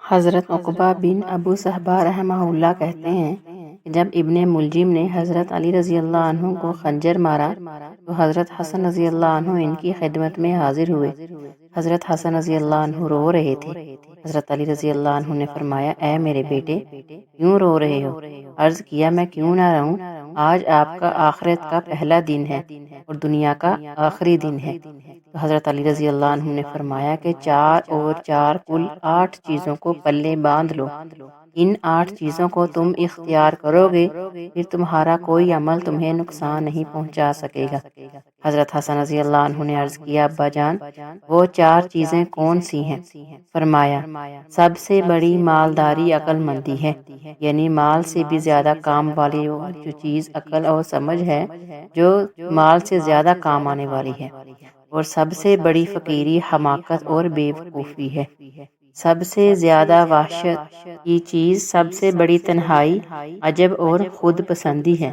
حضرت عقبہ بن ابو صہبہ رحمہ اللہ کہتے ہیں کہ جب ابن ملجم نے حضرت علی رضی اللہ عنہ کو خنجر مارا تو حضرت حسن رضی اللہ عنہ ان کی خدمت میں حاضر ہوئے۔ حضرت حسن رضی اللہ عنہ رو رہے تھے۔ حضرت علی رضی اللہ عنہ نے فرمایا، اے میرے بیٹے، کیوں رو رہے ہو؟ عرض کیا، میں کیوں نہ رہوں، آج آپ کا آخرت کا پہلا دن ہے اور دنیا کا آخری دن ہے۔ تو حضرت علی رضی اللہ عنہ نے فرمایا کہ 4 اور 4 کل 8 چیزوں کو پلے باندھ لو۔ ان 8 چیزوں کو تم اختیار کرو گے، پھر تمہارا کوئی عمل تمہیں نقصان نہیں پہنچا سکے گا۔ حضرت حسن رضی اللہ عنہ نے عرض کیا، ابا جان، وہ 4 چیزیں کون سی ہیں؟ فرمایا، سب سے بڑی مالداری عقل مندی ہے، یعنی مال سے بھی زیادہ کام والی جو چیز عقل اور سمجھ ہے، جو مال سے زیادہ کام آنے والی ہے۔ اور سب سے بڑی فقیری حماقت اور بے وقوفی ہے۔ سب سے زیادہ وحشت کی چیز، سب سے بڑی تنہائی، عجب اور خود پسندی ہے۔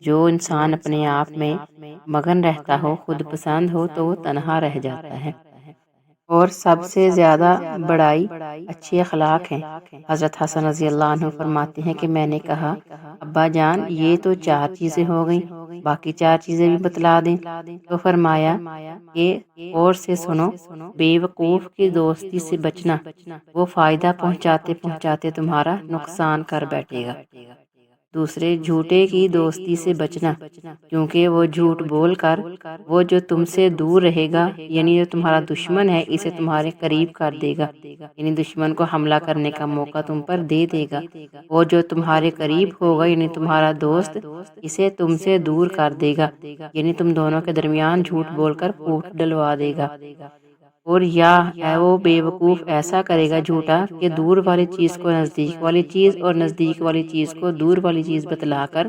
جو انسان اپنے آپ میں مگن رہتا ہو، خود پسند ہو، تو وہ تنہا رہ جاتا ہے۔ اور سب سے زیادہ بڑائی اچھے اخلاق ہیں۔ حضرت حسن رضی اللہ عنہ فرماتے ہیں کہ میں نے کہا، ابا جان، یہ تو 4 چیزیں ہو گئیں، باقی 4 چیزیں بھی بتلا دیں۔ تو فرمایا کہ اور سے سنو، بے وقوف کی دوستی سے بچنا، وہ فائدہ پہنچاتے پہنچاتے تمہارا نقصان کر بیٹھے گا۔ دوسرے، جھوٹے کی دوستی سے بچنا، کیونکہ وہ جھوٹ بول کر وہ جو تم سے دور رہے گا، یعنی جو تمہارا دشمن ہے، اسے تمہارے قریب کر دے گا، یعنی دشمن کو حملہ کرنے کا موقع تم پر دے دے گا۔ اور جو تمہارے قریب ہوگا، یعنی تمہارا دوست، اسے تم سے دور کر دے گا، یعنی تم دونوں کے درمیان جھوٹ بول کر پھوٹ ڈلوا دے گا۔ اور یا وہ بے وقوف ایسا کرے گا جھوٹا کہ دور والی چیز کو نزدیک والی چیز اور نزدیک والی چیز کو دور والی چیز بتلا کر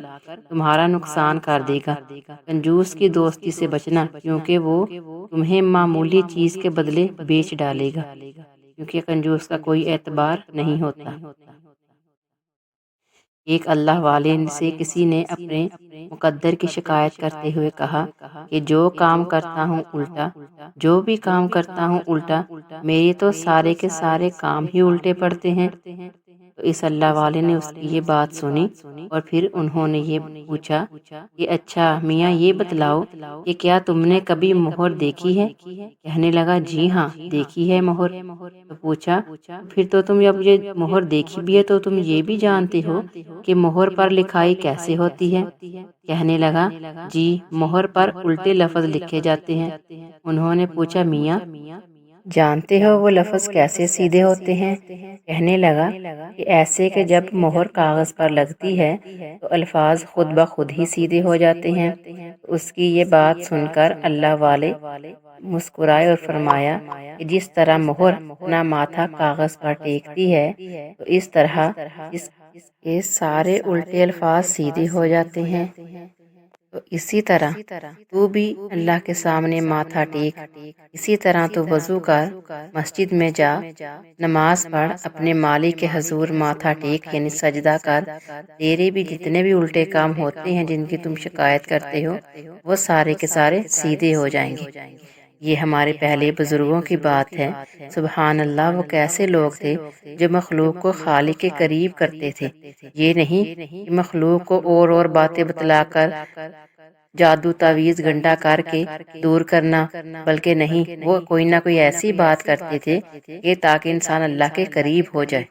تمہارا نقصان کر دے گا۔ کنجوس کی دوستی سے بچنا، کیونکہ وہ تمہیں معمولی چیز کے بدلے بیچ ڈالے گا، کیونکہ کنجوس کا کوئی اعتبار نہیں ہوتا۔ ایک اللہ والے سے کسی نے اپنے مقدر کی شکایت کرتے ہوئے کہا کہ جو کام کرتا ہوں الٹا، جو بھی کام کرتا ہوں الٹا، میری تو سارے کے سارے کام ہی الٹے پڑتے ہیں۔ تو اس اللہ والے نے اس کی یہ بات سنی اور پھر انہوں نے یہ پوچھا کہ اچھا میاں، یہ بتلاؤ کہ کیا تم نے کبھی مہر دیکھی ہے؟ کہنے لگا، جی ہاں، دیکھی ہے مہر۔ تو پوچھا، پھر تو تم اب یہ مہر دیکھی بھی ہے تو تم یہ بھی جانتے ہو کہ مہر پر لکھائی کیسے ہوتی ہے؟ کہنے لگا، جی، مہر پر الٹے لفظ لکھے جاتے ہیں۔ انہوں نے پوچھا، میاں، جانتے ہو وہ لفظ کیسے سیدھے ہوتے ہیں؟ کہنے لگا کہ ایسے کہ جب مہر کاغذ پر لگتی ہے تو الفاظ خود بخود ہی سیدھے ہو جاتے ہیں۔ اس کی یہ بات سن کر اللہ والے مسکرائے اور فرمایا کہ جس طرح مہر اپنا ماتھا کاغذ پر ٹیکتی ہے تو اس طرح اس کے سارے الٹے الفاظ سیدھے ہو جاتے ہیں۔ تو اسی طرح تو بھی اللہ کے سامنے ماتھا ٹیک، اسی طرح تو وضو کر، مسجد میں جا، نماز پڑھ، اپنے مالک کے حضور ماتھا ٹیک، یعنی سجدہ کر، تیرے بھی جتنے بھی الٹے کام ہوتے ہیں جن کی تم شکایت کرتے ہو، وہ سارے کے سارے سیدھے ہو جائیں گے۔ یہ ہمارے پہلے بزرگوں کی بات ہے۔ سبحان اللہ، وہ کیسے لوگ تھے جو مخلوق کو خالق کے قریب کرتے تھے۔ یہ نہیں کہ مخلوق کو اور باتیں بتلا کر، جادو تعویذ گھنٹا کر کے دور کرنا، بلکہ نہیں، وہ کوئی نہ کوئی ایسی بات کرتے تھے کہ تاکہ انسان اللہ کے قریب ہو جائے۔